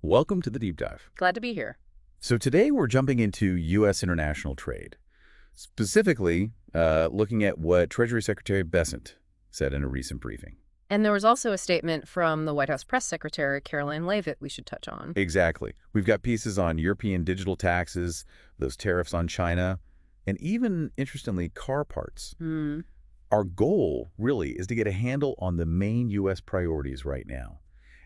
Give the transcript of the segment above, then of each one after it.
Welcome to the Deep Dive. Glad to be here. So today we're jumping into U.S. international trade, specifically looking at what Treasury Secretary Bessent said in a recent briefing. And there was also a statement from the White House press secretary, Caroline Leavitt, we should touch on. Exactly. We've got pieces on European digital taxes, those tariffs on China, and even, interestingly, car parts. Our goal, really, is to get a handle on the main U.S. priorities right now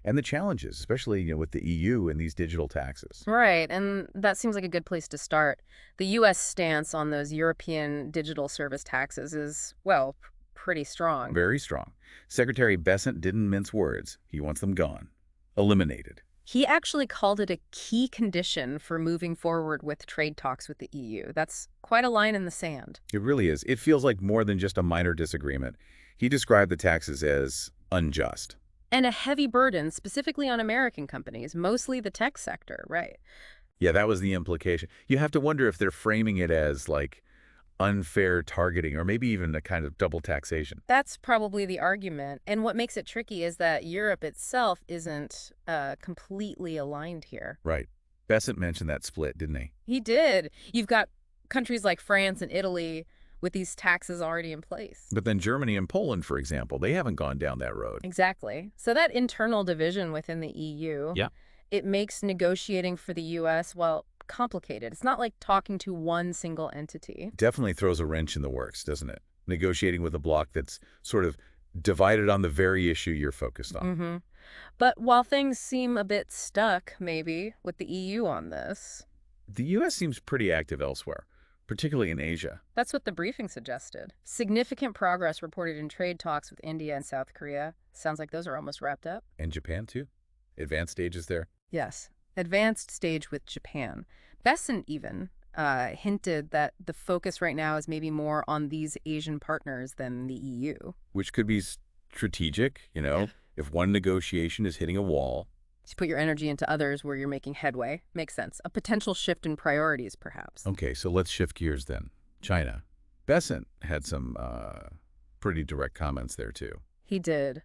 and the challenges, especially with the EU and these digital taxes. Right, and that seems like a good place to start. The U.S. stance on those European digital service taxes is, well, pretty strong. Very strong. Secretary Bessent didn't mince words. He wants them gone. Eliminated. He actually called it a key condition for moving forward with trade talks with the EU. That's quite a line in the sand. It really is. It feels like more than just a minor disagreement. He described the taxes as unjust. And a heavy burden specifically on American companies, mostly the tech sector, right? Yeah, that was the implication. You have to wonder if they're framing it as, like, unfair targeting or maybe even a kind of double taxation. That's probably the argument. And what makes it tricky is that Europe itself isn't completely aligned here. Right. Bessent mentioned that split, didn't he? He did. You've got countries like France and Italy with these taxes already in place. But then Germany and Poland, for example, they haven't gone down that road. Exactly. So that internal division within the EU, it makes negotiating for the U.S., well, complicated. It's not like talking to one single entity. Definitely throws a wrench in the works, doesn't it? Negotiating with a bloc that's sort of divided on the very issue you're focused on. But while things seem a bit stuck, maybe, with the EU on this, the U.S. seems pretty active elsewhere, particularly in Asia. That's what the briefing suggested. Significant progress reported in trade talks with India and South Korea. Sounds like those are almost wrapped up. And Japan, too? Advanced stages there? Yes. Advanced stage with Japan. Bessent even hinted that the focus right now is maybe more on these Asian partners than the EU. Which could be strategic, if one negotiation is hitting a wall. To put your energy into others where you're making headway. Makes sense. A potential shift in priorities, perhaps. Okay, so let's shift gears then. China. Bessent had some pretty direct comments there, too. He did.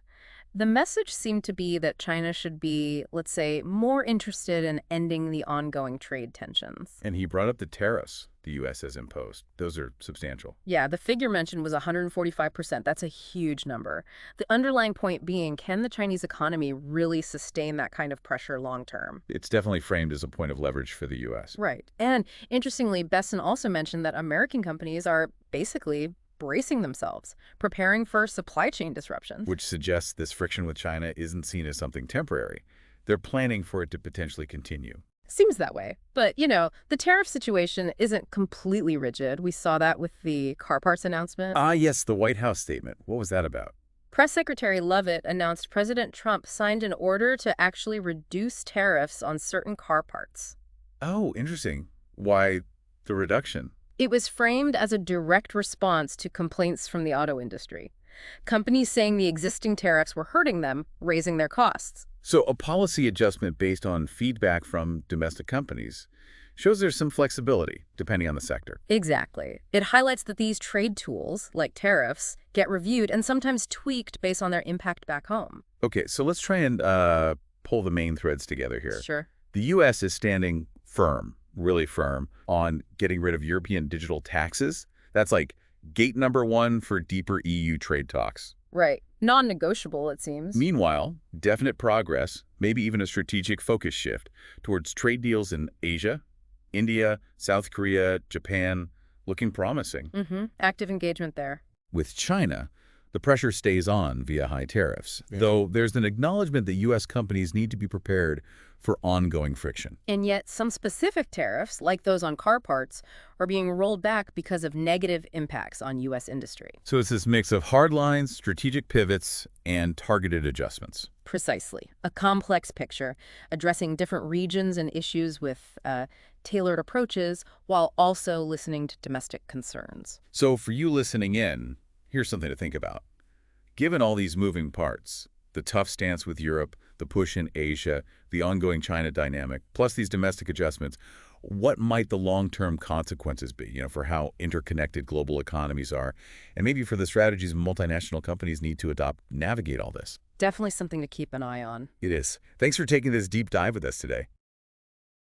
The message seemed to be that China should be, let's say, more interested in ending the ongoing trade tensions. And he brought up the tariffs the U.S. has imposed. Those are substantial. Yeah, the figure mentioned was 145%. That's a huge number. The underlying point being, can the Chinese economy really sustain that kind of pressure long term? It's definitely framed as a point of leverage for the U.S. Right. And interestingly, Bessent also mentioned that American companies are basically bracing themselves, preparing for supply chain disruptions. Which suggests this friction with China isn't seen as something temporary. They're planning for it to potentially continue. Seems that way. But, the tariff situation isn't completely rigid. We saw that with the car parts announcement. Yes, the White House statement. What was that about? Press Secretary Leavitt announced President Trump signed an order to actually reduce tariffs on certain car parts. Oh, interesting. Why the reduction? It was framed as a direct response to complaints from the auto industry. Companies saying the existing tariffs were hurting them, raising their costs. So a policy adjustment based on feedback from domestic companies shows there's some flexibility, depending on the sector. Exactly. It highlights that these trade tools, like tariffs, get reviewed and sometimes tweaked based on their impact back home. Okay, so let's try and pull the main threads together here. Sure. The U.S. is standing firm, really firm, on getting rid of European digital taxes. That's like gate number one for deeper EU trade talks. Right. Non-negotiable, it seems. Meanwhile, definite progress, maybe even a strategic focus shift towards trade deals in Asia, India, South Korea, Japan, looking promising. Active engagement there. With China, the pressure stays on via high tariffs, though there's an acknowledgement that U.S. companies need to be prepared for ongoing friction. And yet some specific tariffs, like those on car parts, are being rolled back because of negative impacts on U.S. industry. So it's this mix of hard lines, strategic pivots, and targeted adjustments. Precisely. A complex picture, addressing different regions and issues with tailored approaches, while also listening to domestic concerns. So for you listening in, here's something to think about. Given all these moving parts, the tough stance with Europe, the push in Asia, the ongoing China dynamic, plus these domestic adjustments, what might the long-term consequences be, for how interconnected global economies are, and maybe for the strategies multinational companies need to adopt, navigate all this? Definitely something to keep an eye on. It is. Thanks for taking this deep dive with us today.